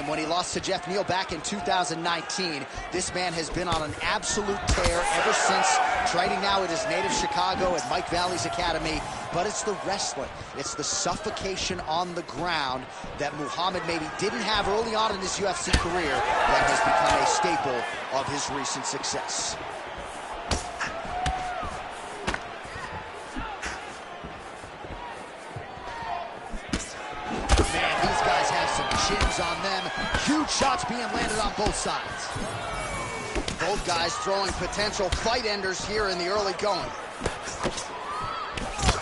And when he lost to Jeff Neal back in 2019, this man has been on an absolute tear ever since, training now at his native Chicago at Mike Valley's Academy. But it's the wrestling, it's the suffocation on the ground that Muhammad maybe didn't have early on in his UFC career that has become a staple of his recent success. Man, these guys have some chins on them. Huge shots being landed on both sides. Both guys throwing potential fight enders here in the early going.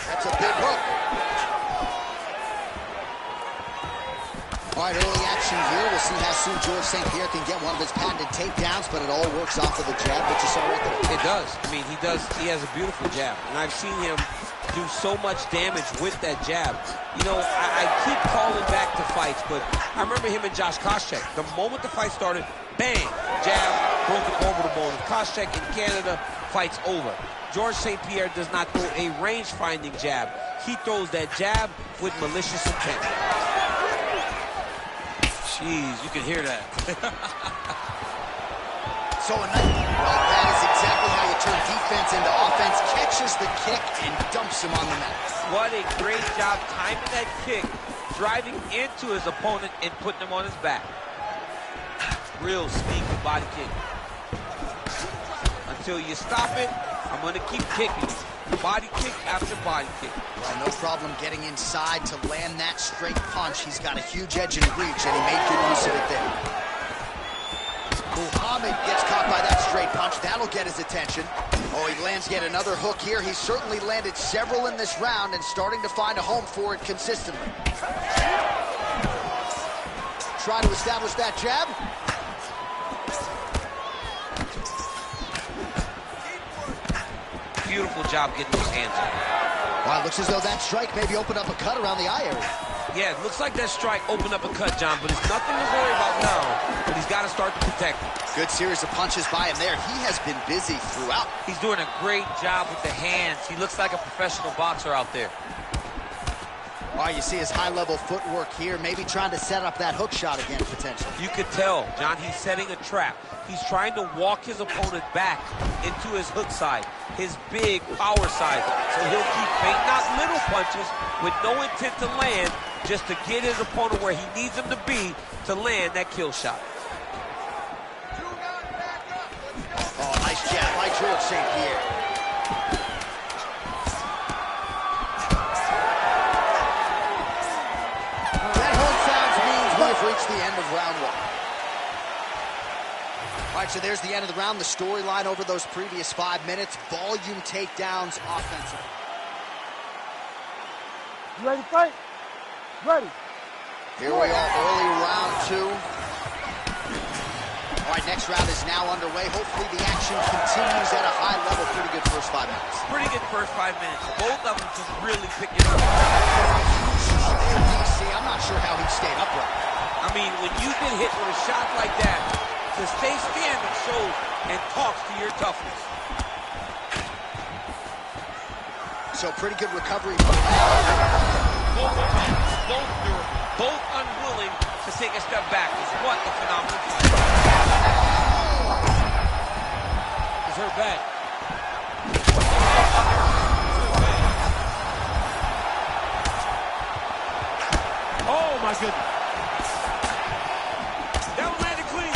That's a big hook. All right, early action here. We'll see how soon George St. Pierre can get one of his patented takedowns, but it all works off of the jab that you saw right there. It does. I mean, he does. He has a beautiful jab, and I've seen him do so much damage with that jab. You know, I keep calling back to fights, but I remember him and Josh Koscheck. The moment the fight started, bang, jab, broken orbital bone. Koscheck in Canada, fight's over. George St. Pierre does not throw a range-finding jab. He throws that jab with malicious intent. Jeez, you can hear that. So that is exactly how you turn defense into offense. Catches the kick and dumps him on the mat. What a great job timing that kick, driving into his opponent and putting him on his back. Real sneaky body kick. Until you stop it, I'm going to keep kicking. Body kick after body kick. Well, no problem getting inside to land that straight punch. He's got a huge edge and reach, and he made good use of it there. Muhammad gets caught by that straight punch. That'll get his attention. Oh, he lands yet another hook here. He's certainly landed several in this round and starting to find a home for it consistently. Try to establish that jab. Beautiful job getting his hands on it. Wow, looks as though that strike maybe opened up a cut around the eye area. Yeah, it looks like that strike opened up a cut, John, but it's nothing to worry about now. But he's got to start to protect it. Good series of punches by him there. He has been busy throughout. He's doing a great job with the hands. He looks like a professional boxer out there. All right, you see his high-level footwork here, maybe trying to set up that hook shot again, potentially. You could tell, John, he's setting a trap. He's trying to walk his opponent back into his hook side, his big power side. So he'll keep baiting out little punches with no intent to land, just to get his opponent where he needs him to be to land that kill shot. Oh, nice jab by George St. Pierre. That horn sounds means we've reached the end of round one. All right, so there's the end of the round. The storyline over those previous 5 minutes. Volume takedowns offensively. You ready to fight? Ready. Here we are, early round two. All right, next round is now underway. Hopefully the action continues at a high level. Pretty good first 5 minutes. Pretty good first 5 minutes. Both of them just really picking it up. DC, I'm not sure how he stayed upright. I mean, when you get hit with a shot like that, to stay standing shows and talks to your toughness. So pretty good recovery. Both durable, both unwilling to take a step back. What a phenomenal fight. He's hurt bad. Oh my goodness. That one landed clean.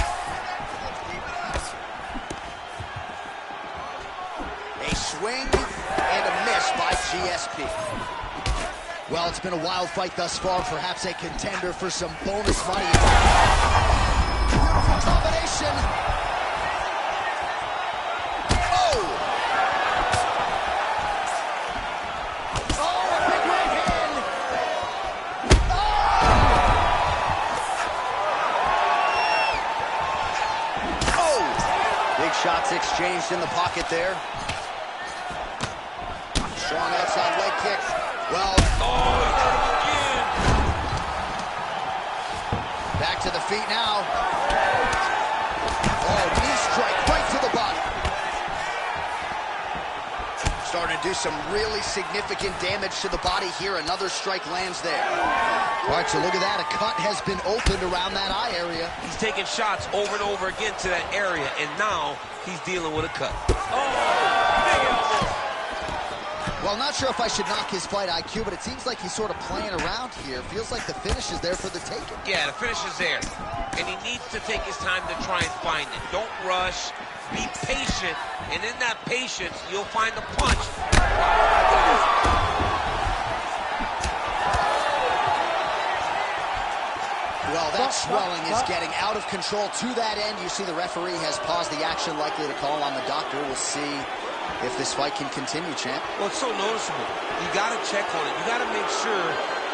A swing and a miss by GSP. Well, it's been a wild fight thus far, perhaps a contender for some bonus money. Beautiful combination. Oh! Oh, a big right hand. Oh! Oh! Big shots exchanged in the pocket there. Strong outside leg kick. Well, again. Back to the feet now. Oh, knee strike right to the body. Starting could do some really significant damage to the body here. Another strike lands there. All right, so look at that. A cut has been opened around that eye area. He's taking shots over and over again to that area, and now he's dealing with a cut. Oh, big elbow. Well, not sure if I should knock his fight IQ, but it seems like he's sort of playing around here. Feels like the finish is there for the taking. Yeah, the finish is there. And he needs to take his time to try and find it. Don't rush. Be patient. And in that patience, you'll find the punch. Well, that swelling is getting out of control. To that end, you see the referee has paused the action, likely to call on the doctor. We'll see if this fight can continue, champ. Well, it's so noticeable. You got to check on it. You got to make sure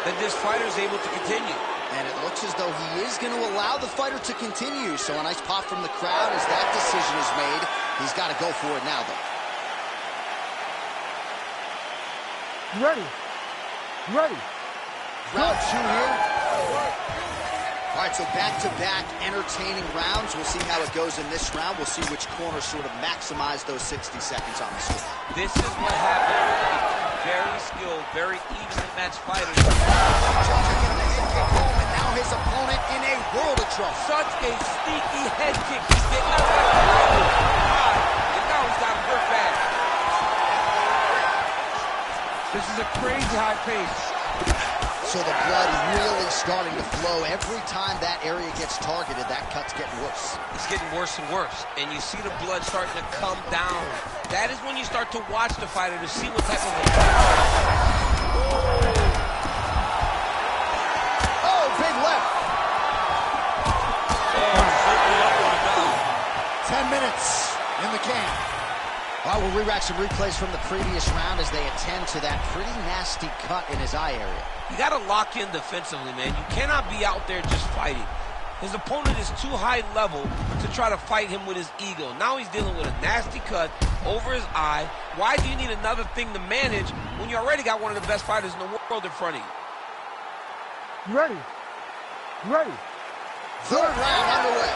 that this fighter is able to continue. And it looks as though he is going to allow the fighter to continue. So a nice pop from the crowd as that decision is made. He's got to go for it now, though. You ready? You ready? Round 2 here. All right, so back-to-back entertaining rounds. We'll see how it goes in this round. We'll see which corner sort of maximize those 60 seconds on the score. This is what happens. Very skilled, very evenly matched fighters. Trying to get the head kick home, and now his opponent in a world of trouble. Such a sneaky head kick. He's getting out of that. And now he's got him hurt bad. This is a crazy high pace. So the blood really starting to flow. Every time that area gets targeted, that cut's getting worse. It's getting worse and worse. And you see the blood starting to come down. That is when you start to watch the fighter to see what type of a... Oh, big left. 10 minutes in the can. Well, we'll re-rack some replays from the previous round as they attend to that pretty nasty cut in his eye area. You got to lock in defensively, man. You cannot be out there just fighting. His opponent is too high level to try to fight him with his ego. Now he's dealing with a nasty cut over his eye. Why do you need another thing to manage when you already got one of the best fighters in the world in front of you? You ready? You ready? Third round underway.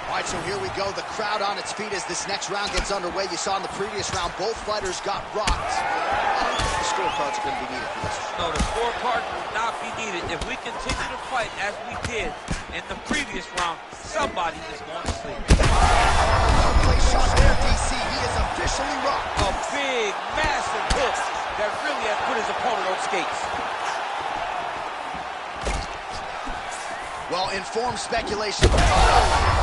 All right, so here we go. The crowd on its feet as this next round gets underway. You saw in the previous round, both fighters got rocked. I don't think the scorecards are going to be needed for this. No, the scorecard will not be needed. If we continue to fight as we did in the previous round, somebody is going to sleep. Well placed shot there, DC. He is officially rocked. A big, massive hook that really has put his opponent on skates. Well, informed speculation. Oh.